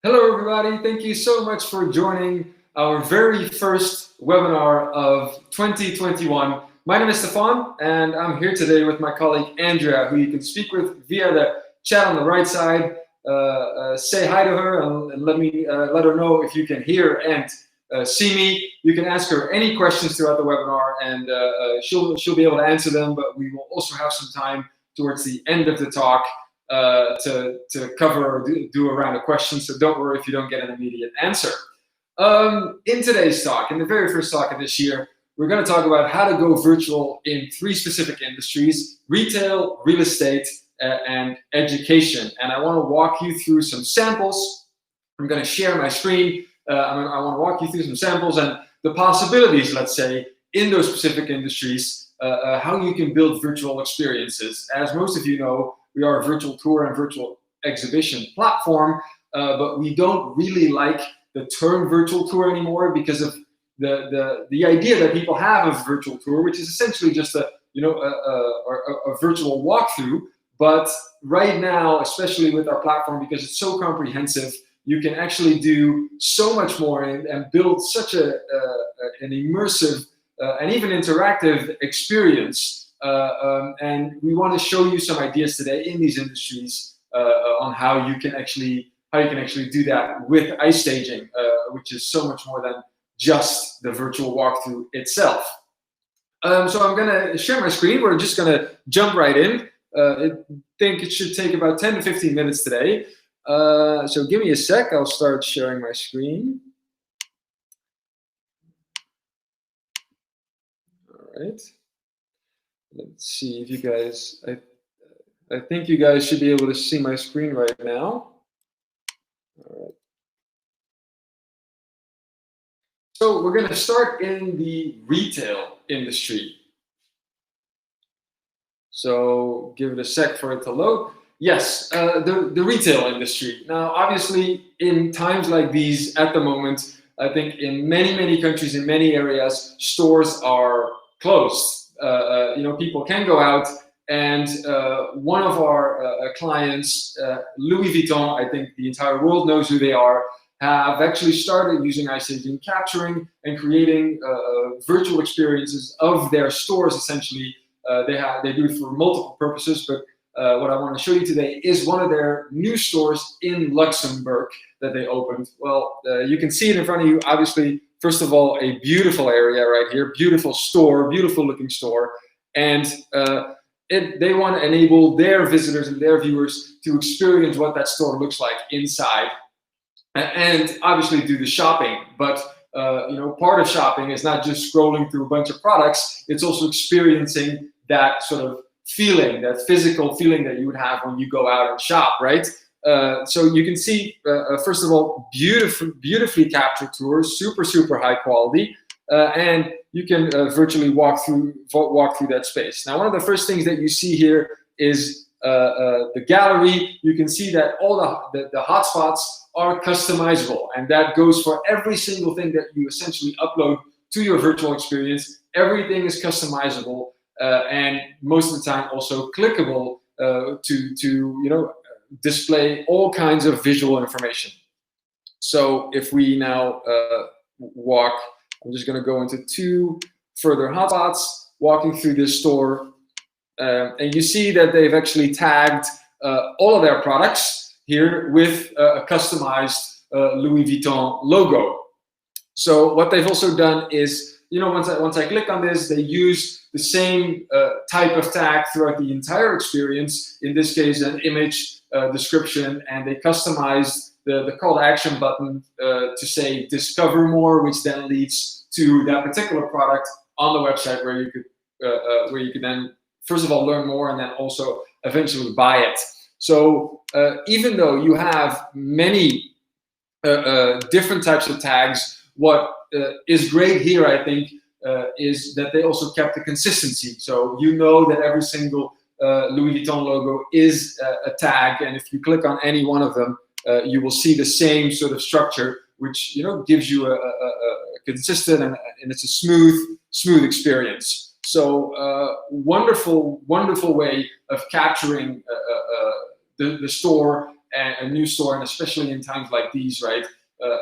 Hello, everybody. Thank you so much for joining our very first webinar of 2021. My name is Stefan, and I'm here today with my colleague Andrea, who you can speak with via the chat on the right side. Say hi to her and let her know if you can hear and see me. You can ask her any questions throughout the webinar, and she'll be able to answer them. But we will also have some time towards the end of the talk to cover or do a round of questions, so don't worry if you don't get an immediate answer. In today's talk, in the very first talk of this year, we're going to talk about how to go virtual in 3 specific industries: retail, real estate, and education. And I want to walk you through some samples. I'm going to share my screen. I want to walk you through some samples and the possibilities, let's say, in those specific industries, how you can build virtual experiences. As most of you know, we are a virtual tour and virtual exhibition platform, but we don't really like the term virtual tour anymore because of the idea that people have of virtual tour, which is essentially just a virtual walkthrough. But right now, especially with our platform, because it's so comprehensive, you can actually do so much more and build such an immersive and even interactive experience. And we want to show you some ideas today in these industries on how you can actually do that with iStaging, which is so much more than just the virtual walkthrough itself. So I'm going to share my screen. We're just going to jump right in. I think it should take about 10 to 15 minutes today. So give me a sec. I'll start sharing my screen. All right. Let's see if you guys, I think you guys should be able to see my screen right now. All right. So we're going to start in the retail industry. So give it a sec for it to load. Yes, the retail industry. Now, obviously, in times like these at the moment, I think in many countries, in many areas, stores are closed. People can go out, and one of our clients, Louis Vuitton, I think the entire world knows who they are, have actually started using iStaging, capturing and creating virtual experiences of their stores. Essentially, they do it for multiple purposes, but what I want to show you today is one of their new stores in Luxembourg that they opened. Well, you can see it in front of you, obviously. First of all, a beautiful area right here, beautiful store, beautiful looking store. And they want to enable their visitors and their viewers to experience what that store looks like inside. And obviously do the shopping. But part of shopping is not just scrolling through a bunch of products, it's also experiencing that sort of feeling, that physical feeling that you would have when you go out and shop, right? So you can see, first of all, beautifully captured tours, super high quality, and you can virtually walk through that space. Now, one of the first things that you see here is the gallery. You can see that all the hotspots are customizable, and that goes for every single thing that you essentially upload to your virtual experience. Everything is customizable, and most of the time also clickable to display all kinds of visual information. So if we now walk, I'm just going to go into 2 further hotspots, walking through this store, and you see that they've actually tagged all of their products here with a customized Louis Vuitton logo. So what they've also done is, once I click on this, they use the same type of tag throughout the entire experience. In this case, an image description, and they customized the call to action button to say discover more, which then leads to that particular product on the website where you could then first of all learn more and then also eventually buy it. So even though you have many different types of tags, what is great here, I think, is that they also kept the consistency. So you know that every single Louis Vuitton logo is a tag, and if you click on any one of them, you will see the same sort of structure, which gives you a consistent and it's a smooth experience. So wonderful way of capturing the store a new store, and especially in times like these, right?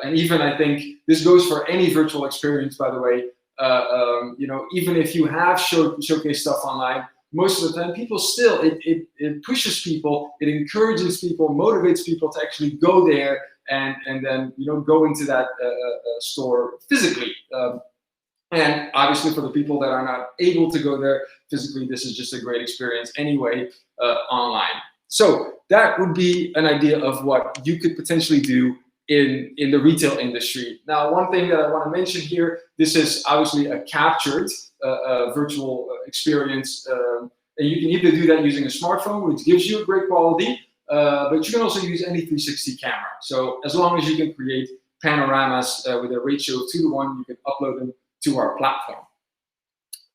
And even I think this goes for any virtual experience, by the way. You know, even if you have showcase stuff online, most of the time people still, it pushes people, it encourages people, motivates people to actually go there and then, you know, go into that store physically. And obviously for the people that are not able to go there physically, this is just a great experience anyway, online. So that would be an idea of what you could potentially do in the retail industry. Now, one thing that I want to mention here, this is obviously a captured virtual experience. And you can either do that using a smartphone, which gives you a great quality, but you can also use any 360 camera. So as long as you can create panoramas with a ratio of 2:1, you can upload them to our platform.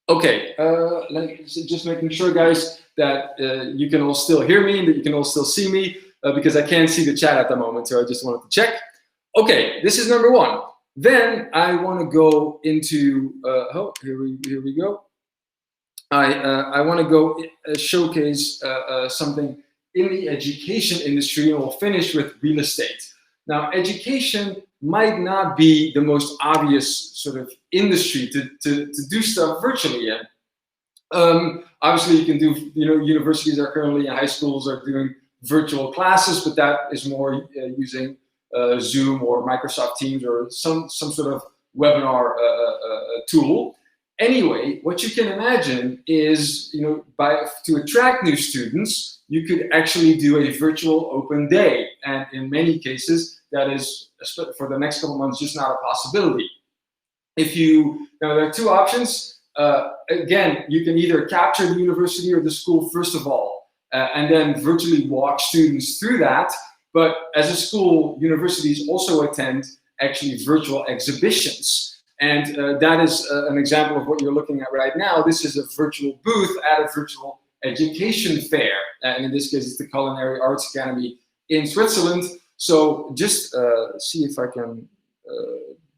Okay, just making sure, guys, that you can all still hear me and that you can all still see me, because I can't see the chat at the moment, so I just wanted to check. Okay, this is number one. Then I want to go into, oh, here we go. I want to go showcase something in the education industry, and we'll finish with real estate. Now, education might not be the most obvious sort of industry to do stuff virtually in. Obviously, you can do, you know, universities are currently, high schools are doing virtual classes, but that is more using Zoom or Microsoft Teams or some sort of webinar tool. Anyway, what you can imagine is, you know, to attract new students, you could actually do a virtual open day. And in many cases, that is, for the next couple of months, just not a possibility. Now there are two options. Again, you can either capture the university or the school first of all, and then virtually walk students through that. But as a school, universities also attend actually virtual exhibitions. And that is an example of what you're looking at right now. This is a virtual booth at a virtual education fair. And in this case, it's the Culinary Arts Academy in Switzerland. So just see if I can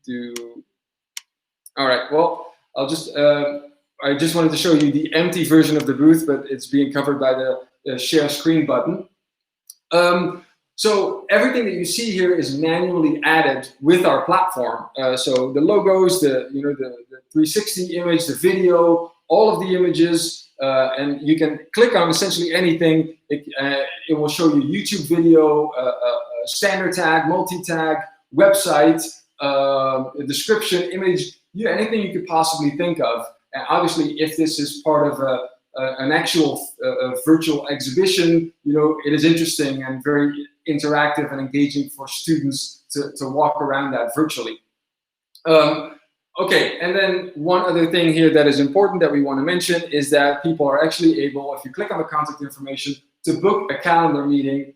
do. All right, well, I just wanted to show you the empty version of the booth, but it's being covered by the share screen button. So everything that you see here is manually added with our platform. So the logos, the 360 image, the video, all of the images, and you can click on essentially anything. It will show you YouTube video, standard tag, multi-tag, website, description, image, anything you could possibly think of. And obviously, if this is part of an actual virtual exhibition, you know, it is interesting and very interactive and engaging for students to walk around that virtually. Okay, and then one other thing here that is important that we want to mention is that people are actually able, if you click on the contact information, to book a calendar meeting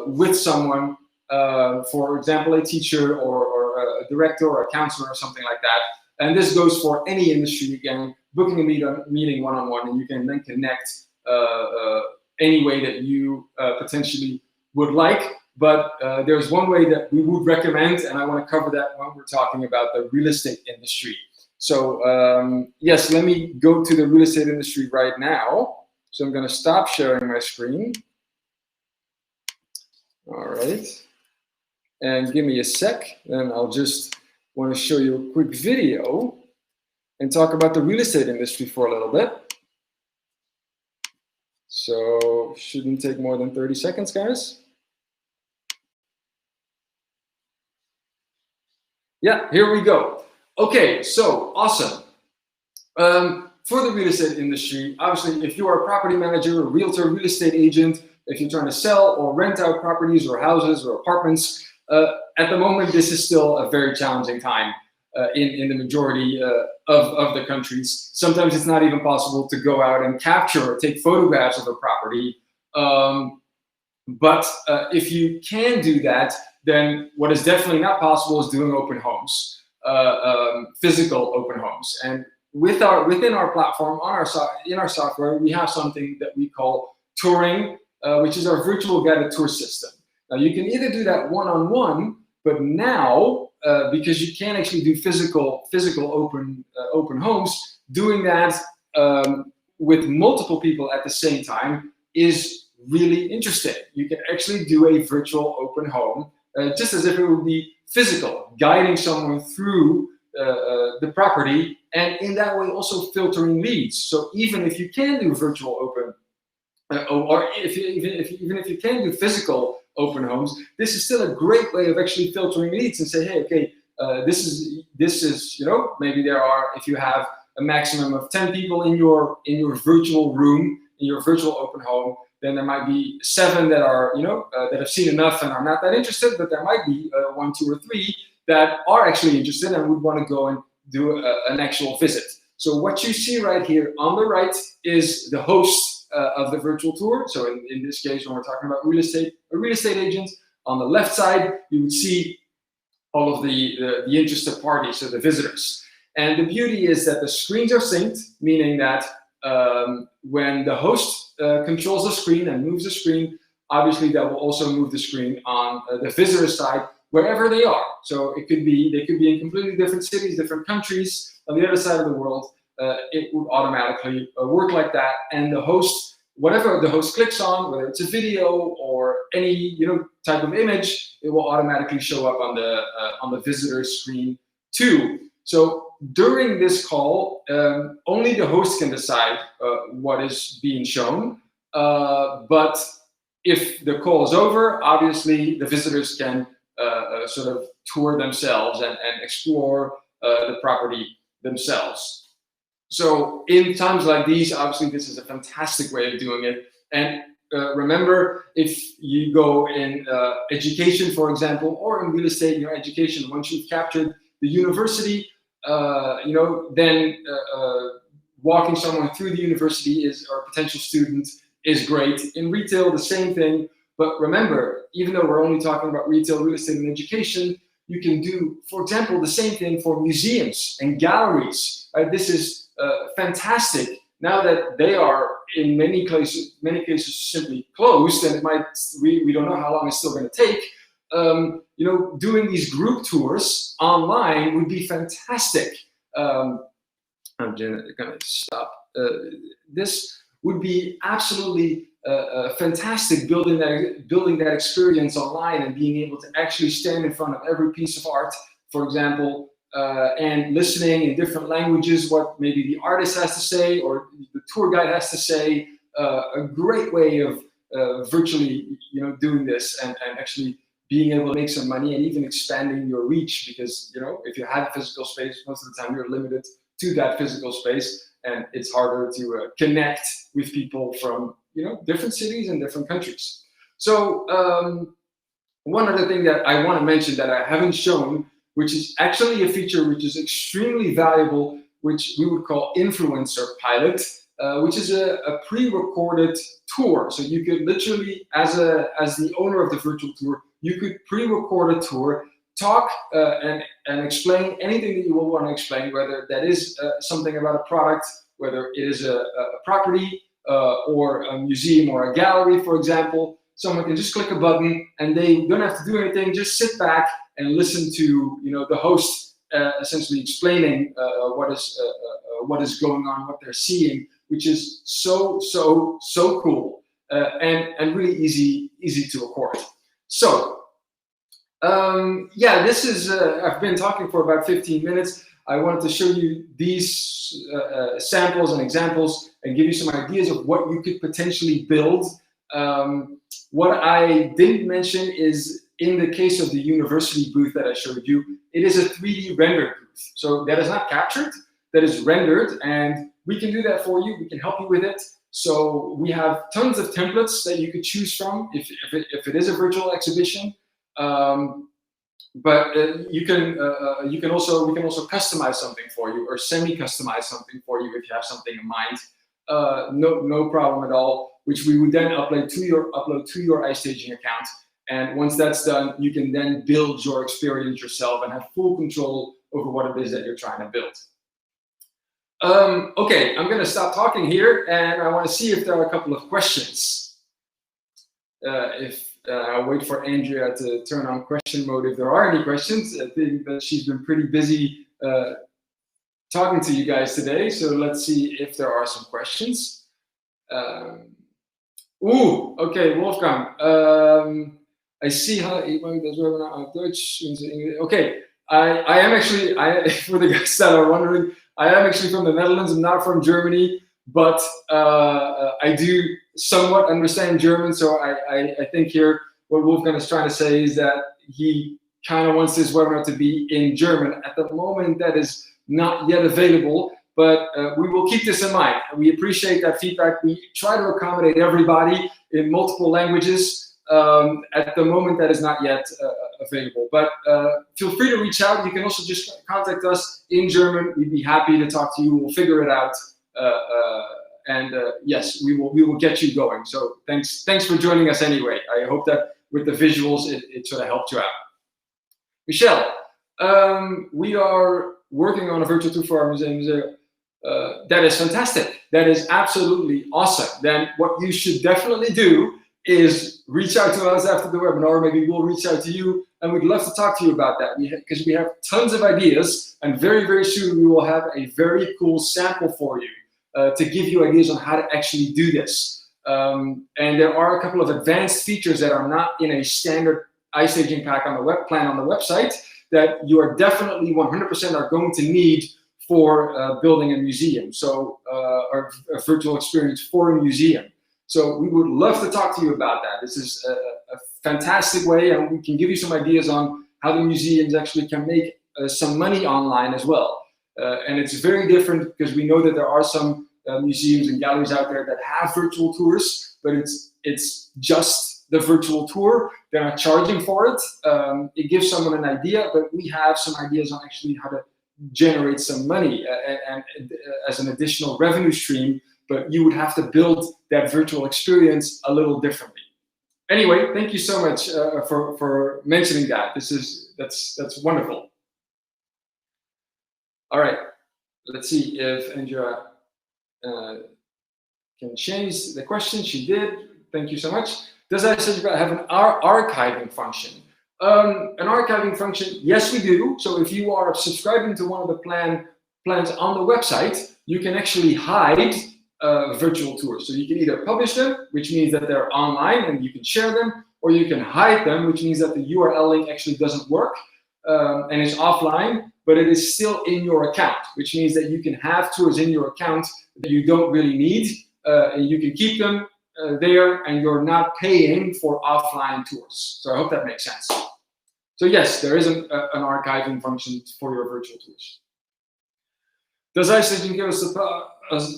with someone, for example, a teacher or a director or a counselor or something like that. And this goes for any industry, again, booking a meeting one-on-one, and you can then connect any way that you potentially would like. But there's one way that we would recommend, and I want to cover that when we're talking about the real estate industry. So yes, let me go to the real estate industry right now. So I'm going to stop sharing my screen. All right. And give me a sec, and I'll just want to show you a quick video and talk about the real estate industry for a little bit. So shouldn't take more than 30 seconds, guys. Yeah, here we go. Okay, so awesome. For the real estate industry, obviously, if you are a property manager, a realtor, real estate agent, if you're trying to sell or rent out properties or houses or apartments, at the moment, this is still a very challenging time in the majority of the countries. Sometimes it's not even possible to go out and capture or take photographs of a property. But if you can do that, then what is definitely not possible is doing open homes, physical open homes. And within our platform, in our software, we have something that we call touring, which is our virtual guided tour system. Now you can either do that one-on-one, but now because you can actually do physical open homes, doing that with multiple people at the same time is really interesting. You can actually do a virtual open home, just as if it would be physical, guiding someone through the property, and in that way also filtering leads. So even if you can do virtual open, or even if you can do physical open homes, this is still a great way of actually filtering leads and say, hey, okay, this is maybe there are, if you have a maximum of 10 people in your virtual room, in your virtual open home, then there might be 7 that are that have seen enough and are not that interested, but there might be 1, 2, or 3 that are actually interested and would want to go and do an actual visit. So what you see right here on the right is the host of the virtual tour. So in this case, when we're talking about a real estate agent, on the left side, you would see all of the interested parties, so the visitors. And the beauty is that the screens are synced, meaning that when the host controls the screen and moves the screen, obviously that will also move the screen on the visitor side, wherever they are. So they could be in completely different cities, different countries, on the other side of the world. It would automatically work like that, and the host, whatever the host clicks on, whether it's a video or any type of image, it will automatically show up on the visitor screen too. So during this call, only the host can decide what is being shown, but if the call is over, obviously the visitors can sort of tour themselves and explore the property themselves. So in times like these, obviously this is a fantastic way of doing it. And remember, if you go in education, for example, or in real estate in your education, once you've captured the university, then walking someone through the university or a potential student is great. In retail, the same thing. But remember, even though we're only talking about retail, real estate, and education, you can do, for example, the same thing for museums and galleries. Right? This is fantastic. Now that they are in many cases simply closed, and we don't know how long it's still going to take. Doing these group tours online would be fantastic. I'm going to stop. This would be absolutely fantastic, building that experience online and being able to actually stand in front of every piece of art, for example, and listening in different languages what maybe the artist has to say or the tour guide has to say. A great way of virtually doing this and actually being able to make some money and even expanding your reach, because if you have a physical space, most of the time you're limited to that physical space, and it's harder to connect with people from different cities and different countries. So one other thing that I want to mention that I haven't shown, which is actually a feature which is extremely valuable, which we would call Influencer Pilot, which is a pre-recorded tour. So you could literally, as the owner of the virtual tour, you could pre-record a tour, talk and explain anything that you will want to explain, whether that is something about a product, whether it is a property or a museum or a gallery, for example. Someone can just click a button and they don't have to do anything, just sit back and listen to the host essentially explaining what is going on, what they're seeing, which is so cool and really easy to record. So this is I've been talking for about 15 minutes. I wanted to show you these samples and examples and give you some ideas of what you could potentially build. What I didn't mention is, in the case of the university booth that I showed you, it is a 3D rendered booth. So that is not captured, that is rendered, and we can do that for you. We can help you with it. So we have tons of templates that you could choose from if it is a virtual exhibition. But we can also customize something for you, or semi-customize something for you if you have something in mind. No problem at all. Which we would then upload to your iStaging account. And once that's done, you can then build your experience yourself and have full control over what it is that you're trying to build. Okay, I'm going to stop talking here, and I want to see if there are a couple of questions. I'll wait for Andrea to turn on question mode if there are any questions. I think that she's been pretty busy talking to you guys today, so let's see if there are some questions. Ooh, okay, Wolfgang. I see how das Webinar auf Deutsch. Okay, I am actually, for the guys that are wondering, I am actually from the Netherlands. I'm not from Germany, but I do somewhat understand German. So I think here what Wolfgang is trying to say is that he kind of wants this webinar to be in German. At the moment, that is not yet available. But we will keep this in mind. We appreciate that feedback. We try to accommodate everybody in multiple languages. At the moment, that is not yet available. But feel free to reach out. You can also just contact us in German. We'd be happy to talk to you. We'll figure it out. Yes, we will get you going. So thanks for joining us anyway. I hope that with the visuals, it sort of helped you out. Michelle, we are working on a virtual tour for our museum. That is fantastic. That is absolutely awesome. Then what you should definitely do is reach out to us after the webinar. Maybe we'll reach out to you, and we'd love to talk to you about that, because we have tons of ideas, and very, very soon we will have a very cool sample for you to give you ideas on how to actually do this. And there are a couple of advanced features that are not in a standard iStaging pack on the plan on the website that you are definitely 100% are going to need for building a museum, so or a virtual experience for a museum. So we would love to talk to you about that. This is a fantastic way, and we can give you some ideas on how the museums actually can make some money online as well. And it's very different, because we know that there are some museums and galleries out there that have virtual tours, but it's just the virtual tour. They're not charging for it. It gives someone an idea, but we have some ideas on actually how to generate some money and as an additional revenue stream, but you would have to build that virtual experience a little differently. Anyway, thank you so much for mentioning that. That's wonderful. All right, let's see if Andrea can change the question. She did. Thank you so much. Does iStaging have an archiving function? An archiving function, yes, we do. So if you are subscribing to one of the plans on the website, you can actually hide virtual tours. So you can either publish them, which means that they're online and you can share them, or you can hide them, which means that the URL link actually doesn't work and is offline, but it is still in your account, which means that you can have tours in your account that you don't really need, and you can keep them there, and you're not paying for offline tours. So I hope that makes sense. So yes, there is an archiving function for your virtual tours. Does iStaging give us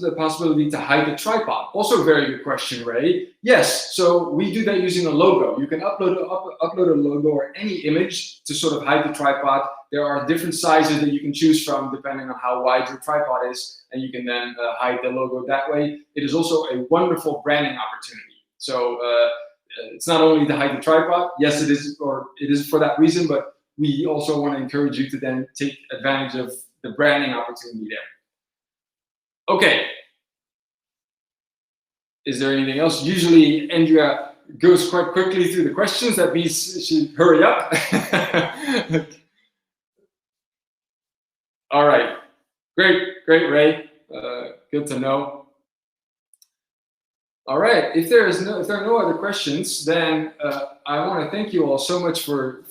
the possibility to hide the tripod? Also a very good question, Ray. Yes, so we do that using a logo. You can upload a logo or any image to sort of hide the tripod. There are different sizes that you can choose from depending on how wide your tripod is, and you can then hide the logo that way. It is also a wonderful branding opportunity. So it's not only to hide the tripod, yes, it is for that reason, but we also want to encourage you to then take advantage of the branding opportunity there. Okay. Is there anything else? Usually Andrea goes quite quickly through the questions. That means she hurry up. All right. Great, Ray. Good to know. All right. If there are no other questions, then I want to thank you all so much for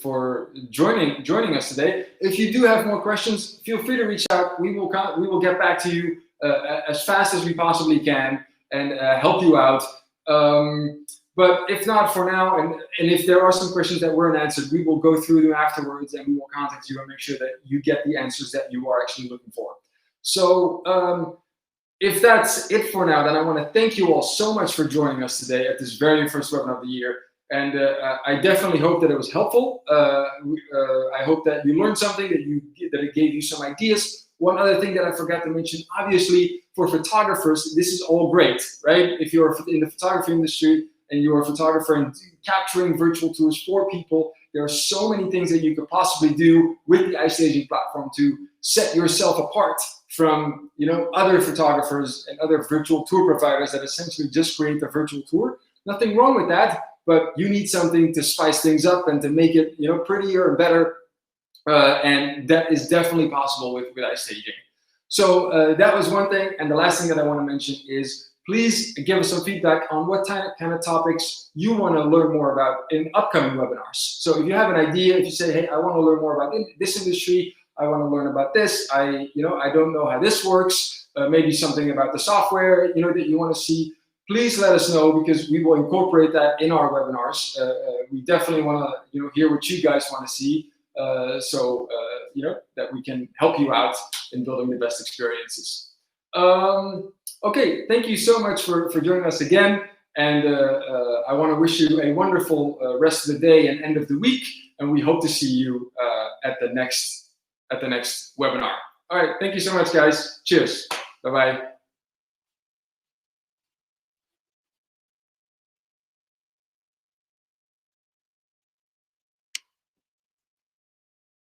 joining us today. If you do have more questions, feel free to reach out. We will get back to you as fast as we possibly can and help you out. But if not for now, and if there are some questions that weren't answered, we will go through them afterwards, and we will contact you and make sure that you get the answers that you are actually looking for. So if that's it for now, then I want to thank you all so much for joining us today at this very first webinar of the year. And I definitely hope that it was helpful. I hope that you learned something, that it gave you some ideas. One other thing that I forgot to mention, obviously, for photographers, this is all great, right? If you're in the photography industry and you're a photographer and capturing virtual tours for people, there are so many things that you could possibly do with the iStaging platform to set yourself apart from other photographers and other virtual tour providers that essentially just create a virtual tour. Nothing wrong with that, but you need something to spice things up and to make it prettier and better. And that is definitely possible with iStaging. So that was one thing. And the last thing that I want to mention is please give us some feedback on what kind of topics you want to learn more about in upcoming webinars. So if you have an idea, if you say, hey, I want to learn more about this industry, I want to learn about this, I don't know how this works, maybe something about the software, that you want to see, please let us know, because we will incorporate that in our webinars. We definitely want to hear what you guys want to see, so that we can help you out in building the best experiences. Okay, thank you so much for joining us again, and I want to wish you a wonderful rest of the day and end of the week, and we hope to see you at the next webinar. All right, thank you so much, guys. Cheers. Bye-bye.